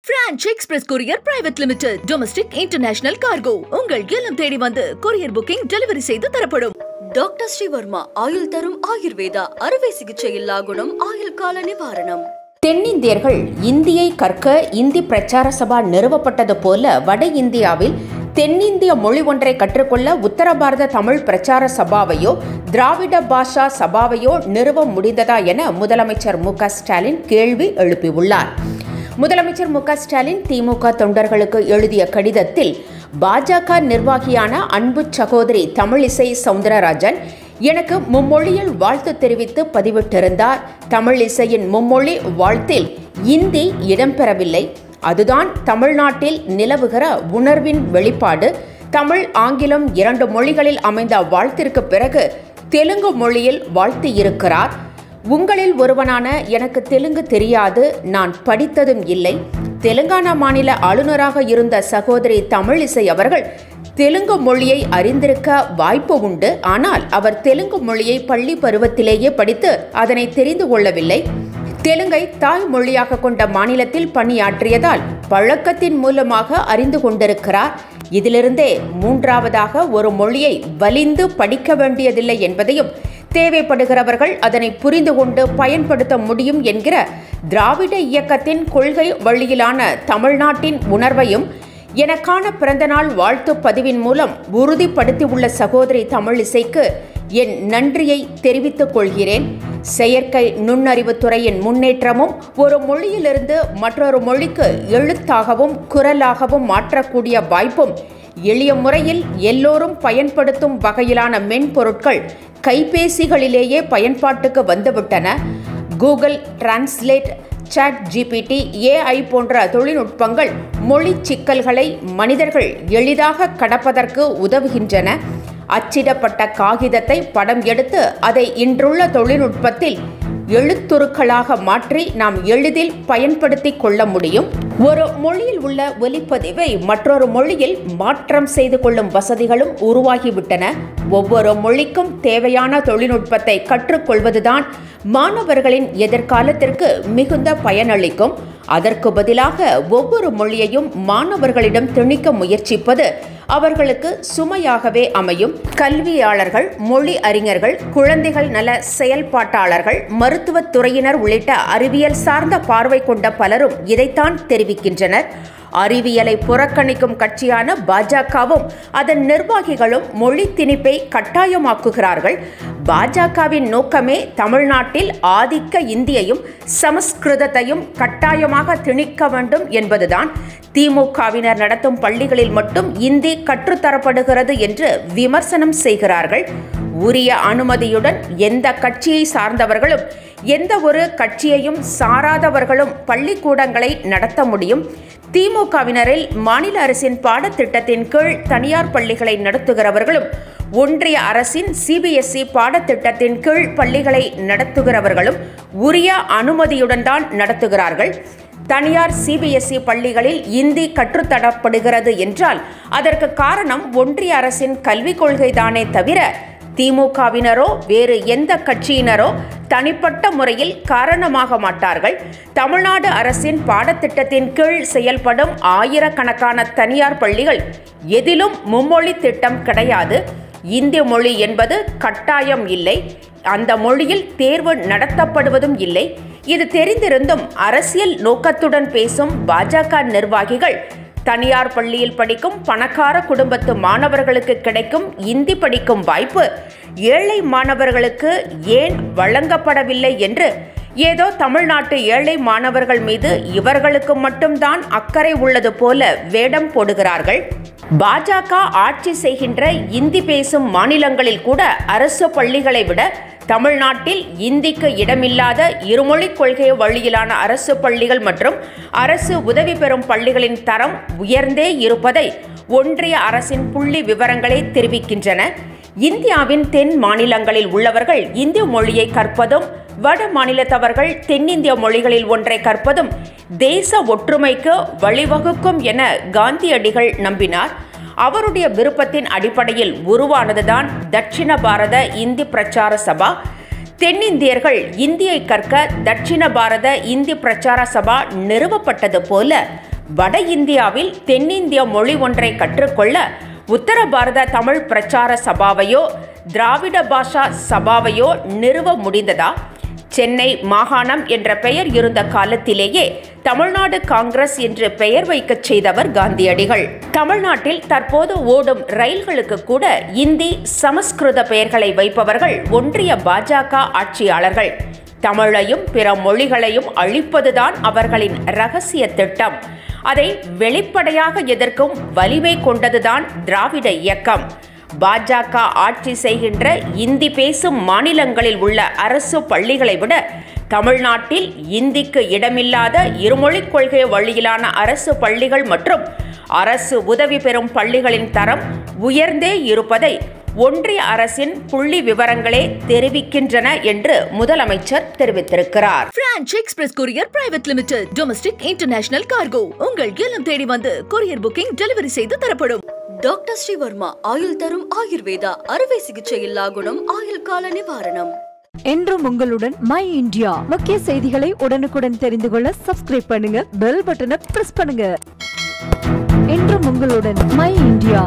French Express Courier Private Limited. Domestic International Cargo. உங்கள் இல்லம் தேடி வந்து courier booking delivery செய்து தரப்படும். டாக்டர் ஸ்ரீவர்மா ஆயுள் தரும் ஆயுர்வேதா அறுவை சிகிச்சை இல்லா குணம் ஆயுள் கால நிவாரணம். தென்னிந்தியர்கள் இந்தியை கற்க இந்தி பிரச்சார சபா நிறுவப்பட்டது போல வட இந்தியாவில் தென்னிந்திய மொழி ஒன்றை கற்றுக்கொள்ள உத்தர பாரத தமிழ் பிரச்சார சபாவையோ திராவிட பாஷா சபாவையோ நிறுவ முடிந்ததா என முதலமைச்சர் மு.க.ஸ்டாலின் கேள்வி எழுப்பியுள்ளார். முதலமைச்சர் மு.க.ஸ்டாலின் திமுக தொண்டர்களுக்கு எழுதிய கடிதத்தில் பாஜக நிர்வாகியான அன்பு சகோதரி தமிழிசை சவுந்தரராஜன் எனக்கு மும்மொழியில் வாழ்த்து தெரிவித்து பதிவிட்டிருந்தார். தமிழிசையின் மும்மொழி வாழ்த்தில் இந்தி இடம்பெறவில்லை. அதுதான் தமிழ்நாட்டில் நிலவுகிற உணர்வின் வெளிப்பாடு. தமிழ் ஆங்கிலம் 2 மொழிகளில் அமைந்த வாழ்த்திற்கு பிறகு தெலுங்கு மொழியில் வாழ்த்து இருக்கிறார். உங்களில் ஒருவனான எனக்கு தெலுங்கு தெரியாது, நான் படித்ததும் இல்லை. தெலுங்கானா மாநில ஆளுநராக இருந்த சகோதரி தமிழிசை அவர்கள் தெலுங்கு மொழியை அறிந்திருக்க வாய்ப்பு உண்டு. ஆனால் அவர் தெலுங்கு மொழியை பள்ளி பருவத்திலேயே படித்து அதனை தெரிந்து கொள்ளவில்லை. தெலுங்கை தாய் மொழியாக கொண்ட மாநிலத்தில் பணியாற்றியதால் பழக்கத்தின் மூலமாக அறிந்து கொண்டிருக்கிறார். இதிலிருந்தே மூன்றாவதாக ஒரு மொழியை வலிந்து படிக்க வேண்டியதில்லை என்பதையும் தேவைப்படுகிறவர்கள் அதனை புரிந்து கொண்டு பயன்படுத்த முடியும் என்கிற திராவிட இயக்கத்தின் கொள்கை வழியிலான தமிழ்நாட்டின் உணர்வையும் எனக்கான பிறந்தநாள் வாழ்த்து பதிவின் மூலம் உறுதிப்படுத்தியுள்ள சகோதரி தமிழிசைக்கு என் நன்றியை தெரிவித்துக் கொள்கிறேன். செயற்கை நுண்ணறிவுத்துறையின் முன்னேற்றமும் ஒரு மொழியிலிருந்து மற்றொரு மொழிக்கு எழுத்தாகவும் குரலாகவும் மாற்றக்கூடிய வாய்ப்பும் எளிய முறையில் எல்லோரும் பயன்படுத்தும் வகையிலான மென்பொருட்கள் கைபேசிகளிலேயே பயன்பாட்டுக்கு வந்துவிட்டன. Google translate, chat GPT, AI போன்ற தொழில்நுட்பங்கள் மொழி சிக்கல்களை மனிதர்கள் எளிதாக கடப்பதற்கு உதவுகின்றன. அச்சிடப்பட்ட காகிதத்தை படம் எடுத்து அதை இன்றுள்ள தொழில்நுட்பத்தில் எழுத்துருக்களாக மாற்றி நாம் எளிதில் பயன்படுத்தி கொள்ள முடியும். ஒரு மொழியில் உள்ள ஒலிப்பதிவை மற்றொரு மொழியில் மாற்றம் செய்து கொள்ளும் வசதிகளும் உருவாகிவிட்டன. ஒவ்வொரு மொழிக்கும் தேவையான தொழில்நுட்பத்தை கற்றுக்கொள்வதுதான் மாணவர்களின் எதிர்காலத்திற்கு மிகுந்த பயனளிக்கும். அதற்கு பதிலாக ஒவ்வொரு மொழியையும் மாணவர்களிடம் திணிக்க முயற்சிப்பது அவர்களுக்கு சுமையாகவே அமையும். கல்வியாளர்கள், மொழி அறிஞர்கள், குழந்தைகள் நல செயல்பாட்டாளர்கள், மருத்துவத் துறையினர் உள்ளிட்ட அறிவியல் சார்ந்த பார்வை கொண்ட பலரும் இதைத்தான் தெரிவிக்கின்றனர். அறிவியலை புறக்கணிக்கும் கட்சியான பாஜகவும் அதன் நிர்வாகிகளும் மொழி திணிப்பை கட்டாயமாக்குகிறார்கள். பாஜகவின் நோக்கமே தமிழ்நாட்டில் ஆதிக்க இந்தியையும் சமஸ்கிருதத்தையும் கட்டாயமாக திணிக்க வேண்டும் என்பதுதான். திமுகவினர் நடத்தும் பள்ளிகளில் மட்டும் இந்தி கற்றுத்தரப்படுகிறது என்று விமர்சனம் செய்கிறார்கள். உரிய அனுமதியுடன் எந்த கட்சியை சார்ந்தவர்களும் எந்த ஒரு கட்சியையும் சாராதவர்களும் பள்ளிக்கூடங்களை நடத்த முடியும். திமுகவினரில் மாநில அரசின் பாடத்திட்டத்தின் கீழ் தனியார் பள்ளிகளை நடத்துகிறவர்களும் ஒன்றிய அரசின் சிபிஎஸ்இ பாடத்திட்டத்தின் கீழ் பள்ளிகளை நடத்துகிறவர்களும் உரிய அனுமதியுடன் தான் நடத்துகிறார்கள். தனியார் சிபிஎஸ்இ பள்ளிகளில் இந்தி கற்றுத்தரப்படுகிறது என்றால் அதற்கு காரணம் ஒன்றிய அரசின் கல்விக் கொள்கைதானே தவிர திமுகவினரோ வேறு எந்த கட்சியினரோ தனிப்பட்ட முறையில் காரணமாக மாட்டார்கள். தமிழ்நாடு அரசின் பாடத்திட்டத்தின் கீழ் செயல்படும் ஆயிரக்கணக்கான தனியார் பள்ளிகள் எதிலும் மும்மொழி திட்டம் கிடையாது. இந்தி மொழி என்பது கட்டாயம் இல்லை. அந்த மொழியில் தேர்வு நடத்தப்படுவதும் இல்லை. இது தெரிந்திருந்தும் அரசியல் நோக்கத்துடன் பேசும் பாஜக நிர்வாகிகள் தனியார் பள்ளியில் படிக்கும் பணக்கார குடும்பத்து மாணவர்களுக்கு கிடைக்கும் இந்தி படிக்கும் வாய்ப்பு ஏழை மாணவர்களுக்கு ஏன் வழங்கப்படவில்லை என்று ஏதோ தமிழ்நாட்டு ஏழை மாணவர்கள் மீது இவர்களுக்கு மட்டும்தான் அக்கறை உள்ளது போல வேடம் போடுகிறார்கள். பாஜக ஆட்சி செய்கின்ற இந்தி பேசும் மாநிலங்களில் கூட அரசு பள்ளிகளை விட தமிழ்நாட்டில் இந்திக்கு இடமில்லாத இருமொழிக் கொள்கை வழியிலான அரசு பள்ளிகள் மற்றும் அரசு உதவி பெறும் பள்ளிகளின் தரம் உயர்ந்தே இருப்பதை ஒன்றிய அரசின் புள்ளி விவரங்களே தெரிவிக்கின்றன. இந்தியாவின் தென் மாநிலங்களில் உள்ளவர்கள் இந்தி மொழியை கற்பதும் வட மாநிலத்தவர்கள் தென்னிந்திய மொழிகளில் ஒன்றை கற்பதும் தேச ஒற்றுமைக்கு வழிவகுக்கும் என காந்தியடிகள் நம்பினார். அவருடைய விருப்பத்தின் அடிப்படையில் உருவானதுதான் தட்சிண பாரத இந்தி பிரச்சார சபா. தென்னிந்தியர்கள் இந்தியை கற்க தட்சிண பாரத இந்தி பிரச்சார சபா நிறுவப்பட்டது போல வட இந்தியாவில் தென்னிந்திய மொழி ஒன்றை கற்றுக்கொள்ள உத்தர பாரத தமிழ் பிரச்சார சபாவையோ திராவிட பாஷா சபாவையோ நிறுவ முடிந்ததா? சென்னை மாகாணம் என்ற பெயர் இருந்த காலத்திலேயே தமிழ்நாடு காங்கிரஸ் என்று பெயர் வைக்கச் செய்தவர் காந்தியடிகள். தமிழ்நாட்டில் தற்போது ஓடும் ரயில்களுக்கு கூட இந்தி சமஸ்கிருத பெயர்களை வைப்பவர்கள் ஒன்றிய பாஜக ஆட்சியாளர்கள். தமிழையும் பிற மொழிகளையும் அழிப்பதுதான் அவர்களின் இரகசிய திட்டம். அதை வெளிப்படையாக எதிர்க்கும் வலிமை கொண்டதுதான் திராவிட இயக்கம். பாஜக ஆட்சி செய்கின்ற இந்தி பேசும் மாநிலங்களில் உள்ள அரசு பள்ளிகளை விட தமிழ்நாட்டில் இந்திக்கு இடமில்லாத இருமொழிக் கொள்கை வழியிலான அரசு பள்ளிகள் மற்றும் அரசு உதவி பெறும் பள்ளிகளின் தரம் உயர்ந்தே இருப்பதை ஒன்றிய அரசின் புள்ளி விவரங்களே தெரிவிக்கின்றன என்று முதலமைச்சர் தெரிவித்திருக்கிறார். Branch express courier private limited domestic international cargo உங்கள் இல்லம் தேடி வந்து கொரியர் புக்கிங் டெலிவரி செய்து தரப்படும். டாக்டர் ஸ்ரீவர்மா ஆயுள் தரும் ஆயுர்வேதா அறுவை சிகிச்சை இல்லா குணம் ஆயுள் கால நிவாரணம். என்றும் உங்களுடன் மை இந்தியா. முக்கிய செய்திகளை உடனுக்குடன் தெரிந்து கொள்ள சப்ஸ்கிரைப் பண்ணுங்க, பெல் பட்டனை பிரஸ் பண்ணுங்க. என்றும் உங்களுடன் மை இந்தியா.